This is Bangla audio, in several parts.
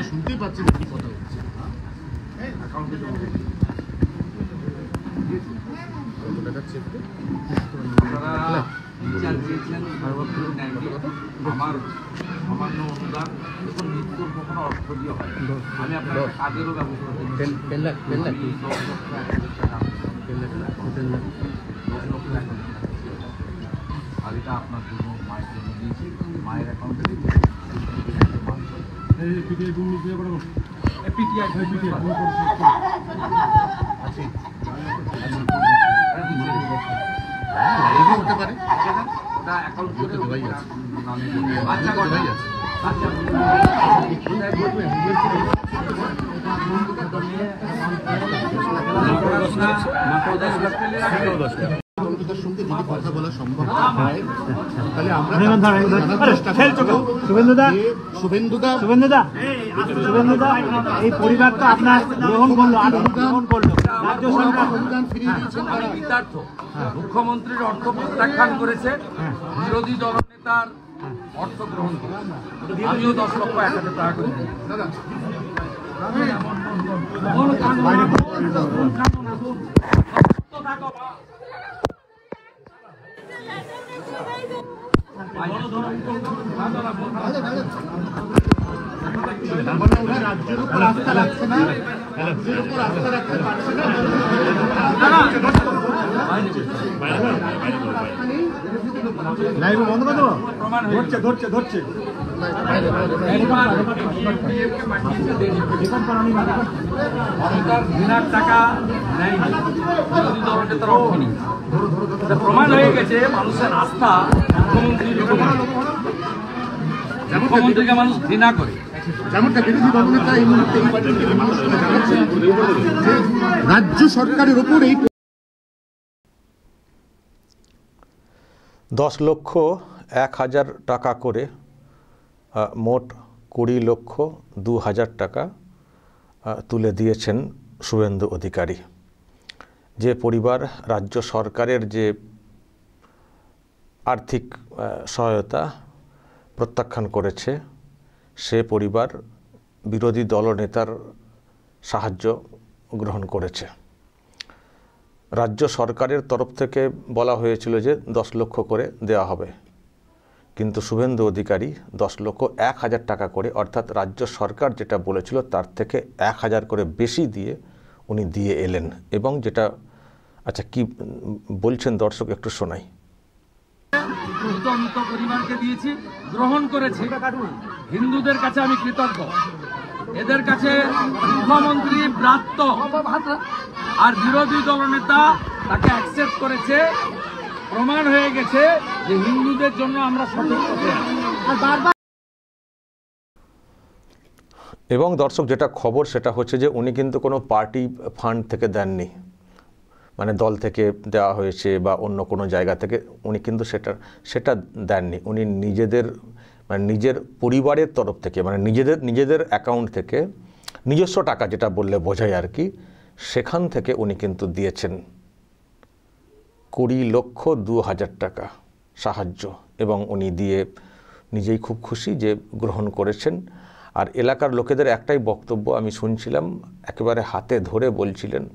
শুনতেই পাচ্ছি না কি কথা হচ্ছে। আমার সামান্য অনুদান এখন মৃত্যুর কখনো অর্থ দিয়ে হয়। আমি আপনার কাজেরও ব্যবস্থা আর এটা আপনার জন্য মায়ের জন্য দিয়েছি, মায়ের অ্যাকাউন্টে হতে পারে ওটা অ্যাকাউন্ট করে দেওয়াই আছে। আচ্ছা কথা আছে। আচ্ছা সঙ্গে যদি কথা বলা সম্ভব হয় তাহলে আমরা শুভেন্দুদা এই পরিবার তো আপনার গ্রহণ করলো রাজ্য সরকার অনুদান ফিরিয়ে দিয়েছেন। আমি কৃতার্থ। মুখ্যমন্ত্রীর অর্থ প্রত্যাখ্যান করেছে, বিরোধী দলনেতার অর্থ গ্রহণ করেছে। আমিও 10 লক্ষ 1,000 টাকা করে রাজ্যের উপর আস্থা রাখছে না, রাজ্যের উপর আস্থা রাখতে পারছে না। লাইভ বন্ধ করে দেবো, ধরছে টাকা নেয়নি, বিরোধী দলনেতার অর্থ নেই। প্রমাণ হয়ে গেছে মানুষের আস্থা মুখ্যমন্ত্রীকে মানুষ ঘৃণা করে। যেমনটা বিরোধী দলনেতা এই মুহূর্তে এই পার্টি থেকে মানুষকে জানাচ্ছেন যে রাজ্য সরকারের উপর এই 10,01,000 টাকা করে মোট 20,02,000 টাকা তুলে দিয়েছেন শুভেন্দু অধিকারী। যে পরিবার রাজ্য সরকারের যে আর্থিক সহায়তা প্রত্যাখ্যান করেছে, সে পরিবার বিরোধী দলনেতার সাহায্য গ্রহণ করেছে। রাজ্য সরকারের তরফ থেকে বলা হয়েছিল যে 10 লক্ষ করে দেওয়া হবে, কিন্তু শুভেন্দু অধিকারী 10,01,000 টাকা করে, অর্থাৎ রাজ্য সরকার যেটা বলেছিল তার থেকে 1,000 করে বেশি দিয়ে উনি দিয়ে এলেন। এবং যেটা আচ্ছা কি বলছেন দর্শক একটু শোনাই। মৃত পরিবারকে দিয়েছি, গ্রহণ করেছে। হিন্দুদের কাছে আমি কৃতজ্ঞ, এদের কাছে মুখ্যমন্ত্রী ব্রাত্য আর বিরোধী দলনেতা তাকে অ্যাকসেপ্ট করেছে। প্রমাণ হয়ে গেছে যে হিন্দুদের জন্য আমরা সতর্ক। এবং দর্শক যেটা খবর সেটা হচ্ছে যে উনি কিন্তু কোনো পার্টি ফান্ড থেকে দেননি, মানে দল থেকে দেওয়া হয়েছে বা অন্য কোনো জায়গা থেকে উনি কিন্তু সেটা দেননি। উনি নিজের পরিবারের তরফ থেকে, মানে নিজেদের অ্যাকাউন্ট থেকে নিজস্ব টাকা, যেটা বললে বোঝায় আর কি, সেখান থেকে উনি কিন্তু দিয়েছেন 20,02,000 টাকা সাহায্য। এবং উনি দিয়ে নিজেই খুব খুশি যে গ্রহণ করেছেন। আর এলাকার লোকেদের একটাই বক্তব্য আমি শুনছিলাম, একেবারে হাতে ধরে বলছিলেন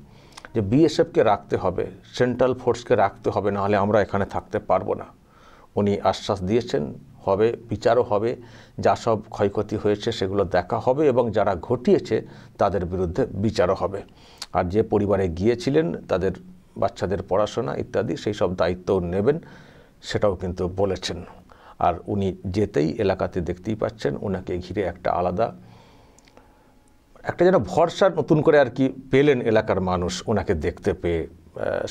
যে বিএসএফকে রাখতে হবে, সেন্ট্রাল ফোর্সকে রাখতে হবে, নাহলে আমরা এখানে থাকতে পারবো না। উনি আশ্বাস দিয়েছেন হবে, বিচারও হবে, যা সব ক্ষয়ক্ষতি হয়েছে সেগুলো দেখা হবে এবং যারা ঘটিয়েছে তাদের বিরুদ্ধে বিচারও হবে। আর যে পরিবারে গিয়েছিলেন তাদের বাচ্চাদের পড়াশোনা ইত্যাদি সেই সব দায়িত্বও নেবেন, সেটাও কিন্তু বলেছেন। আর উনি যেতেই এলাকাতে দেখতেই পাচ্ছেন ওনাকে ঘিরে একটা আলাদা একটা যেন ভরসা নতুন করে আর কি পেলেন এলাকার মানুষ ওনাকে দেখতে পেয়ে।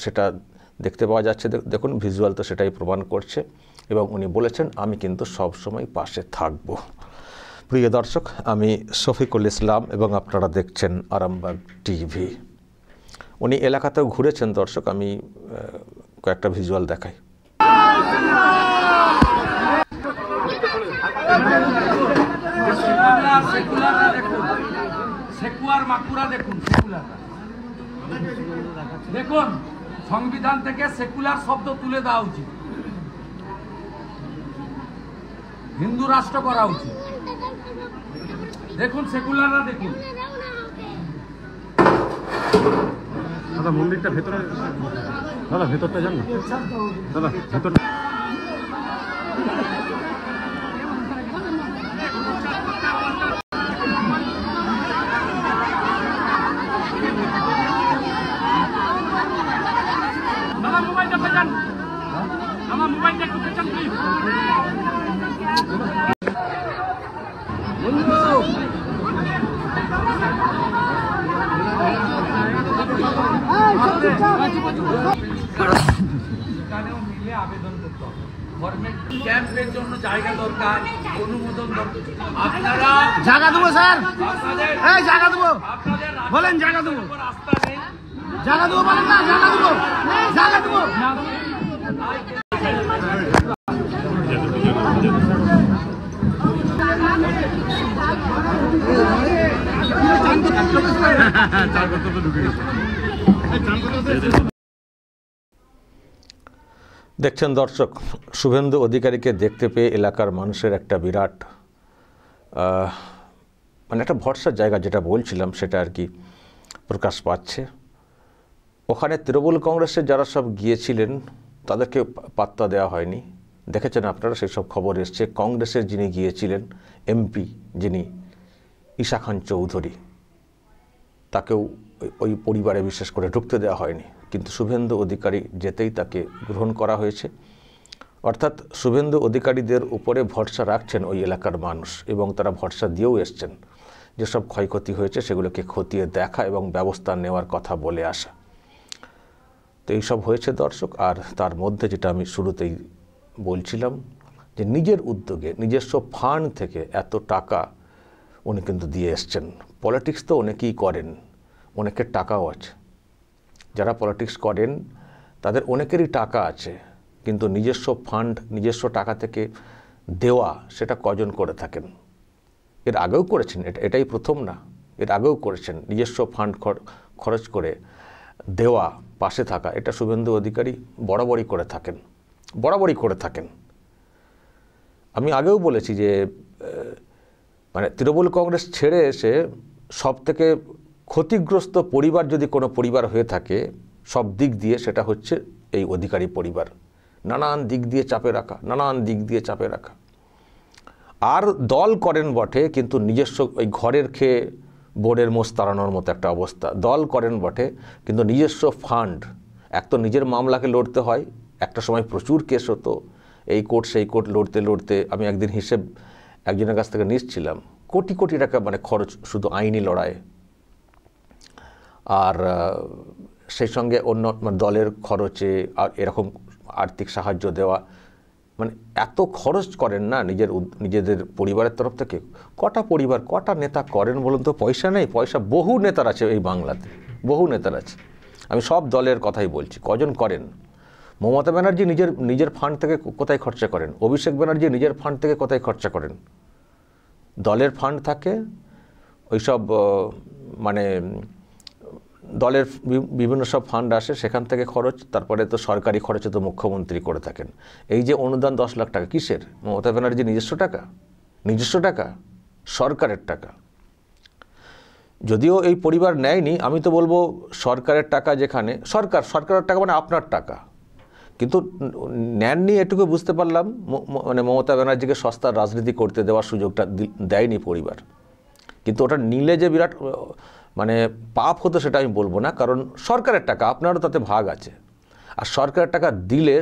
সেটা দেখতে পাওয়া যাচ্ছে। দেখুন ভিজুয়াল তো সেটাই প্রমাণ করছে, এবং উনি বলেছেন আমি কিন্তু সব সময় পাশে থাকব। প্রিয় দর্শক, আমি শফিকুল ইসলাম এবং আপনারা দেখছেন আরামবাগ টিভি। উনি এলাকাতেও ঘুরেছেন দর্শক, আমি কয়েকটা ভিজুয়াল দেখাই। দেখুন সংবিধান থেকে সেকুলার শব্দ তুলে দেওয়া উচিত, হিন্দু রাষ্ট্র করা উচিত। দেখুন সেকুলাররা দেখুন। দাদা মন্দিরটা ভেতরে, দাদা ভেতরটা যান না দাদা, ভেতর আমার মোবাইলটা পেছান, আমার মোবাইলটা একটু পেছান প্লিজ। মিলে আবেদন করতে হবে। গভর্নমেন্ট ক্যাম্পের জন্য জায়গা দরকার, অনুমোদন দরকার। আপনারা জায়গা দেবো স্যার, আপনাদের এই জায়গা দেবো, আপনাদের বলেন জায়গা দেবো, রাস্তা নেই। জায়গা দেবো বলেন না, জায়গা দেবো, জায়গা দেবো। দেখছেন দর্শক, শুভেন্দু অধিকারীকে দেখতে পেয়ে এলাকার মানুষের একটা বিরাট মানে একটা ভরসার জায়গা, যেটা বলছিলাম সেটা আর কি প্রকাশ পাচ্ছে। ওখানে তৃণমূল কংগ্রেসের যারা সব গিয়েছিলেন তাদেরকে পাত্তা দেওয়া হয়নি। দেখেছেন আপনারা, সেই সব খবর এসছে। কংগ্রেসের যিনি গিয়েছিলেন এমপি, যিনি ঈশা খান চৌধুরী, তাকেও ওই পরিবারে বিশেষ করে ঢুকতে দেওয়া হয়নি। কিন্তু শুভেন্দু অধিকারী যেতেই তাকে গ্রহণ করা হয়েছে। অর্থাৎ শুভেন্দু অধিকারীদের উপরে ভরসা রাখছেন ওই এলাকার মানুষ, এবং তারা ভরসা দিয়েও এসছেন। যেসব ক্ষয়ক্ষতি হয়েছে সেগুলোকে খতিয়ে দেখা এবং ব্যবস্থা নেওয়ার কথা বলে আসা। তো এইসব হয়েছে দর্শক। আর তার মধ্যে যেটা আমি শুরুতেই বলছিলাম, যে নিজের উদ্যোগে নিজস্ব ফান্ড থেকে এত টাকা উনি কিন্তু দিয়ে এসছেন। পলিটিক্স তো অনেকেই করেন, অনেকের টাকাও আছে। যারা পলিটিক্স করেন তাদের অনেকেরই টাকা আছে, কিন্তু নিজস্ব ফান্ড, নিজস্ব টাকা থেকে দেওয়া সেটা কজন করে থাকেন? এর আগেও করেছেন, এটাই প্রথম না, এর আগেও করেছেন। নিজস্ব ফান্ড খরচ করে দেওয়া, পাশে থাকা, এটা শুভেন্দু অধিকারী বরাবরই করে থাকেন, বরাবরই করে থাকেন। আমি আগেও বলেছি যে মানে তৃণমূল কংগ্রেস ছেড়ে এসে সব থেকে ক্ষতিগ্রস্ত পরিবার যদি কোনো পরিবার হয়ে থাকে সব দিক দিয়ে, সেটা হচ্ছে এই অধিকারী পরিবার। নানান দিক দিয়ে চাপে রাখা, নানান দিক দিয়ে চাপে রাখা। আর দল করেন বটে, কিন্তু নিজস্ব ওই ঘরের খেয়ে বোর্ডের মোষ তাড়ানোর মতো একটা অবস্থা। দল করেন বটে, কিন্তু নিজস্ব ফান্ড, এক তো নিজের মামলাকে লড়তে হয়, একটা সময় প্রচুর কেস হতো, এই কোর্ট সেই কোর্ট লড়তে লড়তে আমি একদিন হিসেব একজনের কাছ থেকে নিচ্ছিলাম, কোটি কোটি টাকা মানে খরচ শুধু আইনি লড়াইয়ে। আর সেই সঙ্গে অন্য দলের খরচে আর এরকম আর্থিক সাহায্য দেওয়া, মানে এত খরচ করেন না নিজেদের পরিবারের তরফ থেকে। কটা পরিবার, কটা নেতা করেন বলুন তো? পয়সা নেই? পয়সা বহু নেতার আছে এই বাংলাতে, বহু নেতার আছে। আমি সব দলের কথাই বলছি, কজন করেন? মমতা ব্যানার্জি নিজের ফান্ড থেকে কোথায় খরচা করেন? অভিষেক ব্যানার্জি নিজের ফান্ড থেকে কোথায় খরচা করেন? দলের ফান্ড থাকে, ওইসব মানে দলের বিভিন্ন সব ফান্ড আসে, সেখান থেকে খরচ। তারপরে তো সরকারি খরচে তো মুখ্যমন্ত্রী করে থাকেন। এই যে অনুদান 10 লাখ টাকা, কিসের? মমতা ব্যানার্জি নিজস্ব টাকা? নিজস্ব টাকা, সরকারের টাকা। যদিও এই পরিবার নেয়নি, আমি তো বলবো সরকারের টাকা যেখানে, সরকারের টাকা মানে আপনার টাকা, কিন্তু নেননি এটুকু বুঝতে পারলাম। মানে মমতা ব্যানার্জিকে সস্তার রাজনীতি করতে দেওয়ার সুযোগটা দেয়নি পরিবার। কিন্তু ওটা নিলে যে বিরাট মানে পাপ হতো সেটা আমি বলবো না, কারণ সরকারের টাকা, আপনারও তাতে ভাগ আছে। আর সরকারের টাকা দিলে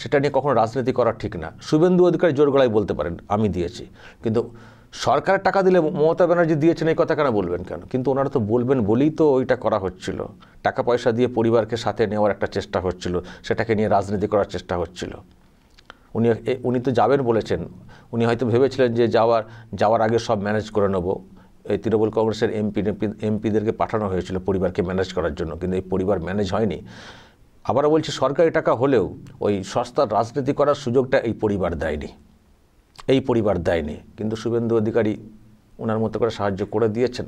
সেটা নিয়ে কখনো রাজনীতি করা ঠিক না। শুভেন্দু অধিকারী জোর গলায় বলতে পারেন আমি দিয়েছি, কিন্তু সরকারের টাকা দিলে মমতা ব্যানার্জি দিয়েছেন এই কথা কেন বলবেন কেন? কিন্তু ওনারা তো বলবেন বলেই তো ওইটা করা হচ্ছিল। টাকা পয়সা দিয়ে পরিবারকে সাথে নেওয়ার একটা চেষ্টা হচ্ছিল, সেটাকে নিয়ে রাজনীতি করার চেষ্টা হচ্ছিল। উনি তো যাবেন বলেছেন, উনি হয়তো ভেবেছিলেন যে যাওয়ার আগে সব ম্যানেজ করে নেব। এই তৃণমূল কংগ্রেসের এমপিদেরকে পাঠানো হয়েছিল পরিবারকে ম্যানেজ করার জন্য, কিন্তু এই পরিবার ম্যানেজ হয়নি। আবারও বলছি, সরকারি টাকা হলেও ওই সস্তার রাজনীতি করার সুযোগটা এই পরিবার দেয়নি। কিন্তু শুভেন্দু অধিকারী ওনার মতো করে সাহায্য করে দিয়েছেন।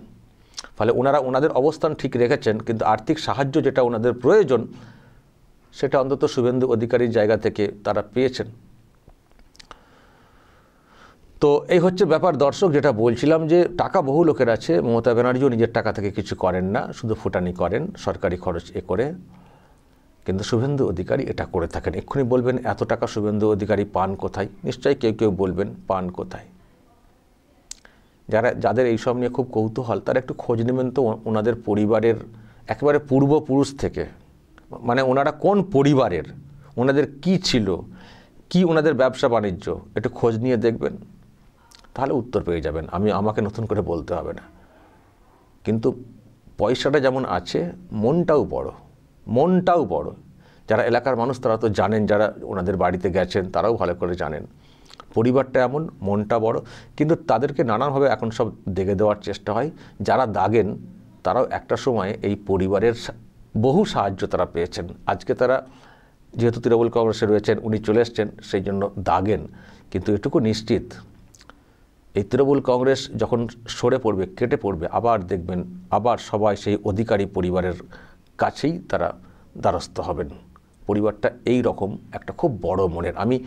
ফলে ওনাদের অবস্থান ঠিক রেখেছেন, কিন্তু আর্থিক সাহায্য যেটা ওনাদের প্রয়োজন সেটা অন্তত শুভেন্দু অধিকারীর জায়গা থেকে তারা পেয়েছেন। তো এই হচ্ছে ব্যাপার দর্শক, যেটা বলছিলাম যে টাকা বহু লোকের আছে। মমতা ব্যানার্জিও নিজের টাকা থেকে কিছু করেন না, শুধু ফুটানি করেন সরকারি খরচ করে। কিন্তু শুভেন্দু অধিকারী এটা করে থাকেন। এক্ষুনি বলবেন এত টাকা শুভেন্দু অধিকারী পান কোথায়? নিশ্চয়ই কেউ বলবেন পান কোথায়। যাদের এইসব নিয়ে খুব কৌতূহল তারা একটু খোঁজ নেবেন তো ওনাদের পরিবারের একেবারে পূর্বপুরুষ থেকে, মানে ওনারা কোন পরিবারের, ওনাদের কি ছিল, কি ওনাদের ব্যবসা বাণিজ্য, একটু খোঁজ নিয়ে দেখবেন, তাহলে উত্তর পেয়ে যাবেন। আমাকে নতুন করে বলতে হবে না। কিন্তু পয়সাটা যেমন আছে, মনটাও বড়। যারা এলাকার মানুষ তারা তো জানেন, যারা ওনাদের বাড়িতে গেছেন তারাও ভালো করে জানেন পরিবারটা এমন, মনটা বড়। কিন্তু তাদেরকে নানানভাবে এখন সব দেখে দেওয়ার চেষ্টা হয়। যারা দাগেন তারাও একটা সময় এই পরিবারের বহু সাহায্য তারা পেয়েছেন। আজকে তারা যেহেতু তৃণমূল কংগ্রেসে রয়েছেন, উনি চলে এসছেন, সেই জন্য দাগেন। কিন্তু এটুকু নিশ্চিত, এই তৃণমূল কংগ্রেস যখন সরে পড়বে, কেটে পড়বে, আবার দেখবেন আবার সবাই সেই অধিকারী পরিবারের কাছেই তারা দ্বারস্থ হবেন। পরিবারটা এই রকম একটা খুব বড় মনের। আমি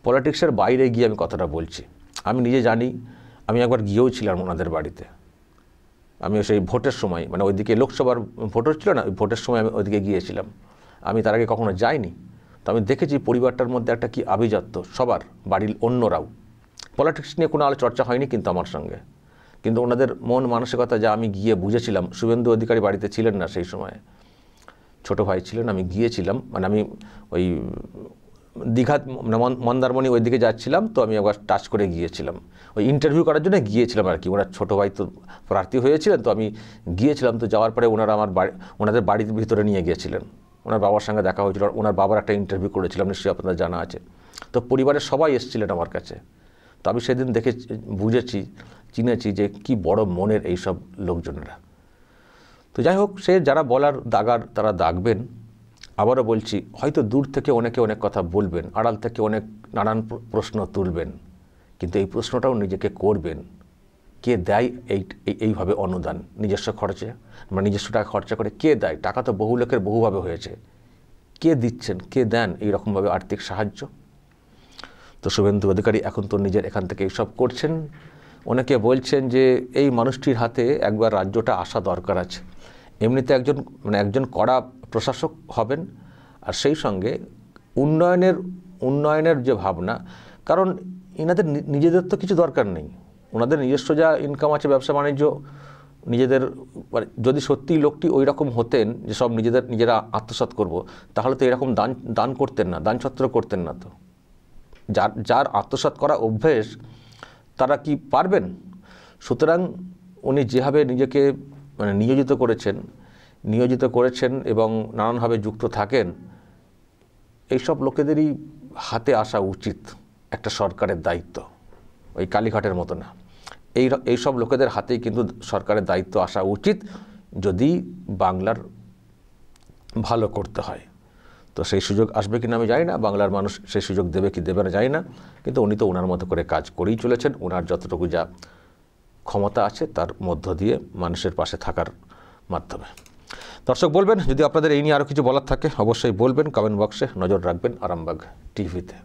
পলিটিক্সের বাইরে গিয়ে আমি কথাটা বলছি। আমি নিজে জানি, আমি একবার গিয়েও ছিলাম ওনাদের বাড়িতে। আমি সেই ভোটের সময়, মানে ওইদিকে লোকসভার ভোট হচ্ছিল না, ওই ভোটের সময় আমি ওইদিকে গিয়েছিলাম। আমি তার আগে কখনো যাইনি। তো আমি দেখেছি পরিবারটার মধ্যে একটা কি আভিজাত্য, সবার বাড়ির অন্যরাও। পলিটিক্স নিয়ে কোনো চর্চা হয়নি কিন্তু আমার সঙ্গে, কিন্তু ওনাদের মন মানসিকতা যা আমি গিয়ে বুঝেছিলাম। শুভেন্দু অধিকারী বাড়িতে ছিলেন না সেই সময়, ছোট ভাই ছিলেন। আমি গিয়েছিলাম, মানে আমি ওই দীঘা, মানে মন্দারমণি ওই দিকে যাচ্ছিলাম, তো আমি একবার টাচ করে গিয়েছিলাম, ওই ইন্টারভিউ করার জন্য গিয়েছিলাম আর কি। ওনার ছোটো ভাই তো প্রার্থী হয়েছিলেন, তো আমি গিয়েছিলাম। তো যাওয়ার পরে ওনারা ওনাদের বাড়ির ভিতরে নিয়ে গিয়েছিলেন। ওনার বাবার সঙ্গে দেখা হয়েছিল, ওনার বাবার একটা ইন্টারভিউ করেছিলাম, নিশ্চয়ই আপনাদের জানা আছে। তো পরিবারের সবাই এসেছিলেন আমার কাছে। তো আমি সেদিন দেখে চিনেছি যে কি বড় মনের এইসব লোকজনেরা। তো যাই হোক, সে যারা বলার দাগার তারা দাগবেন। আবারও বলছি, হয়তো দূর থেকে অনেকে অনেক কথা বলবেন, আড়াল থেকে নানান প্রশ্ন তুলবেন, কিন্তু এই প্রশ্নটাও নিজেকে করবেন, কে দেয় এইভাবে অনুদান নিজস্ব খরচে, মানে নিজস্ব টাকা খরচা করে কে দেয়? টাকা তো বহু লোকের বহুভাবে হয়েছে, কে দিচ্ছেন, কে দেন এইরকমভাবে আর্থিক সাহায্য? তো শুভেন্দু অধিকারী এখন তো নিজের এখান থেকে এইসব করছেন। অনেকে বলছেন যে এই মানুষটির হাতে একবার রাজ্যটা আসা দরকার আছে। এমনিতে একজন কড়া প্রশাসক হবেন, আর সেই সঙ্গে উন্নয়নের যে ভাবনা, কারণ এনাদের নিজেদের তো কিছু দরকার নেই। ওনাদের নিজস্ব যা ইনকাম আছে, ব্যবসা বাণিজ্য, নিজেদের, যদি সত্যিই লোকটি ওই রকম হতেন যে সব নিজেরা আত্মসাৎ করব, তাহলে তো এরকম দান করতেন না, দান ছত্র করতেন না। তো যার আত্মসাৎ করা অভ্যেস তারা কি পারবেন? সুতরাং উনি যেভাবে নিজেকে নিয়োজিত করেছেন এবং নানানভাবে যুক্ত থাকেন, এইসব লোকেদেরই হাতে আসা উচিত একটা সরকারের দায়িত্ব, ওই কালীঘাটের মতো না। এইসব লোকেদের হাতেই কিন্তু সরকারের দায়িত্ব আসা উচিত, যদি বাংলার ভালো করতে হয়। তো সেই সুযোগ আসবে কিনা আমি জানি না, বাংলার মানুষ সেই সুযোগ দেবে কি দেবে না জানি না, কিন্তু উনি তো ওনার মতো করে কাজ করেই চলেছেন। ওনার যতটুকু যা ক্ষমতা আছে তার মধ্য দিয়ে মানুষের পাশে থাকার মাধ্যমে। দর্শক বলবেন, যদি আপনাদের এই নিয়ে আরও কিছু বলার থাকে অবশ্যই বলবেন, কমেন্ট বক্সে নজর রাখবেন আরামবাগ টিভিতে।